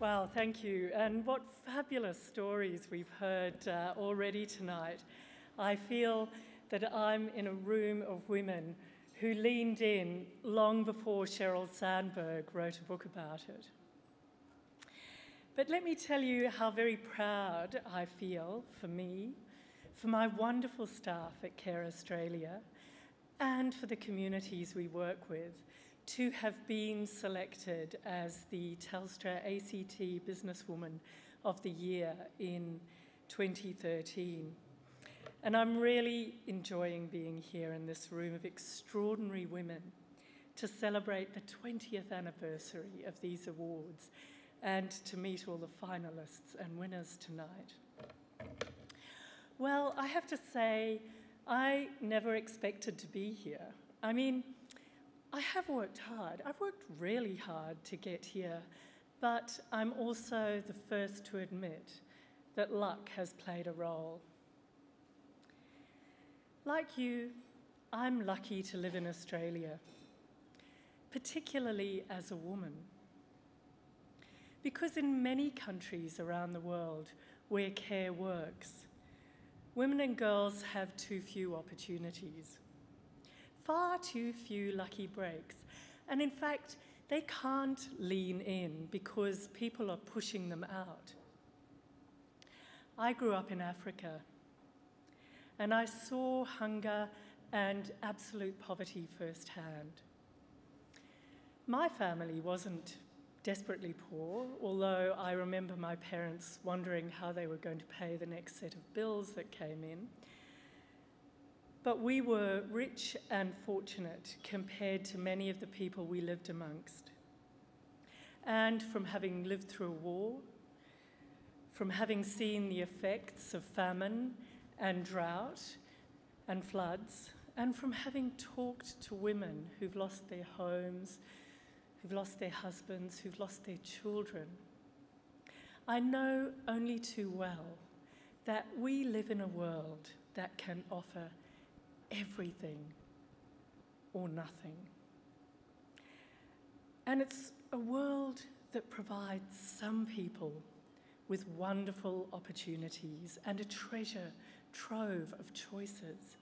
Well, thank you. And what fabulous stories we've heard already tonight. I feel that I'm in a room of women who leaned in long before Sheryl Sandberg wrote a book about it. But let me tell you how very proud I feel for me, for my wonderful staff at Care Australia, and for the communities we work with, to have been selected as the Telstra ACT Business Woman of the Year in 2013. And I'm really enjoying being here in this room of extraordinary women to celebrate the 20th anniversary of these awards and to meet all the finalists and winners tonight. Well, I have to say, I never expected to be here. I mean, I have worked hard. I've worked really hard to get here, but I'm also the first to admit that luck has played a role. Like you, I'm lucky to live in Australia, particularly as a woman. Because in many countries around the world where care works, women and girls have too few opportunities. Far too few lucky breaks. And in fact, they can't lean in because people are pushing them out. I grew up in Africa, and I saw hunger and absolute poverty firsthand. My family wasn't desperately poor, although I remember my parents wondering how they were going to pay the next set of bills that came in. But we were rich and fortunate compared to many of the people we lived amongst. And from having lived through a war, from having seen the effects of famine and drought and floods, and from having talked to women who've lost their homes, who've lost their husbands, who've lost their children, I know only too well that we live in a world that can offer everything or nothing. And it's a world that provides some people with wonderful opportunities and a treasure trove of choices.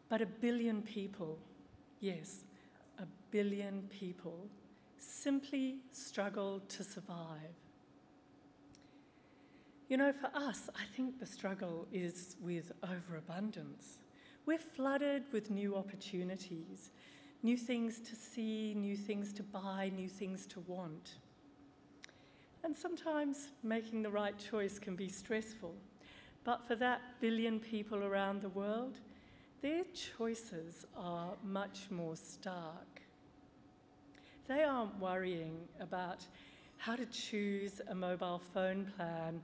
But 1 billion people, yes, 1 billion people, simply struggle to survive. You know, for us, I think the struggle is with overabundance. We're flooded with new opportunities, new things to see, new things to buy, new things to want. And sometimes making the right choice can be stressful. But for that 1 billion people around the world, their choices are much more stark. They aren't worrying about how to choose a mobile phone plan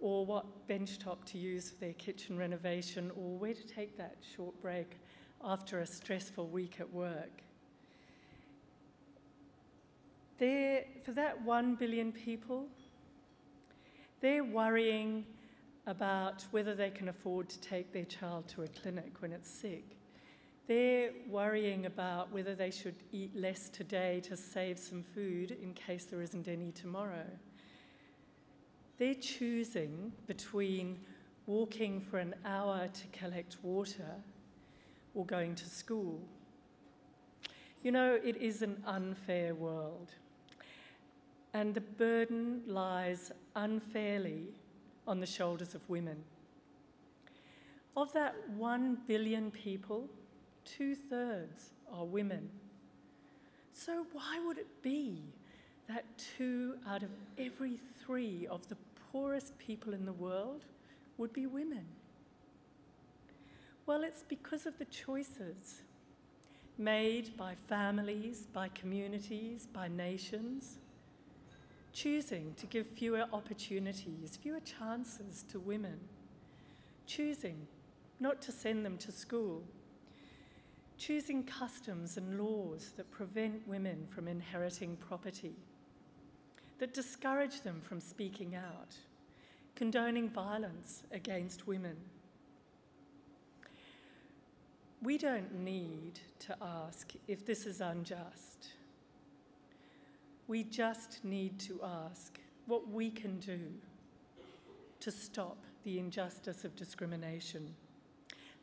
or what benchtop to use for their kitchen renovation, or where to take that short break after a stressful week at work. For that 1 billion people, they're worrying about whether they can afford to take their child to a clinic when it's sick. They're worrying about whether they should eat less today to save some food in case there isn't any tomorrow. They're choosing between walking for an hour to collect water or going to school. You know, it is an unfair world, and the burden lies unfairly on the shoulders of women. Of that 1 billion people, 2/3 are women. So why would it be that 2 out of every 3 of the poorest people in the world would be women? Well, it's because of the choices made by families, by communities, by nations, choosing to give fewer opportunities, fewer chances to women, choosing not to send them to school, choosing customs and laws that prevent women from inheriting property, that discourage them from speaking out, condoning violence against women. We don't need to ask if this is unjust. We just need to ask what we can do to stop the injustice of discrimination.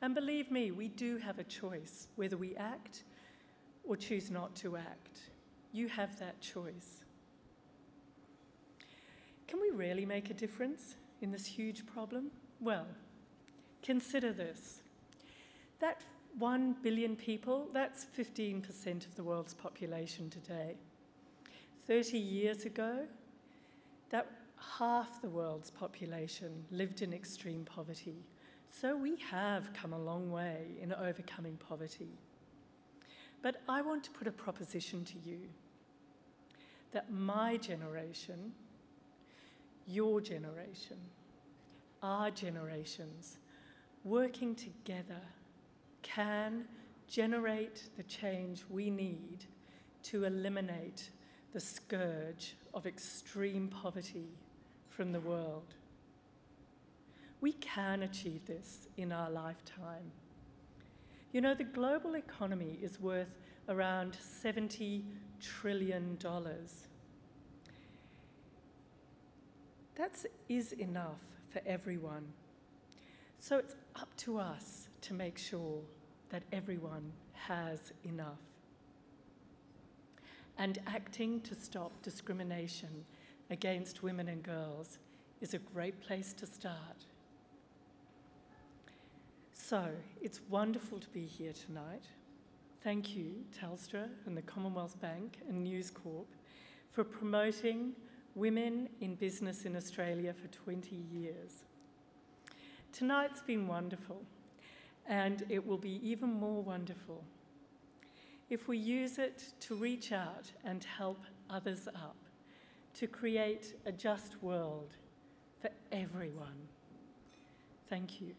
And believe me, we do have a choice whether we act or choose not to act. You have that choice. Can we really make a difference in this huge problem? Well, consider this. That 1 billion people, that's 15% of the world's population today. 30 years ago, that half the world's population lived in extreme poverty. So we have come a long way in overcoming poverty. But I want to put a proposition to you that my generation, your generation, our generations, working together can generate the change we need to eliminate the scourge of extreme poverty from the world. We can achieve this in our lifetime. You know, the global economy is worth around $70 trillion. That is enough for everyone. So it's up to us to make sure that everyone has enough. And acting to stop discrimination against women and girls is a great place to start. So, it's wonderful to be here tonight. Thank you, Telstra and the Commonwealth Bank and News Corp, for promoting women in business in Australia for 20 years. Tonight's been wonderful, and it will be even more wonderful if we use it to reach out and help others up, to create a just world for everyone. Thank you.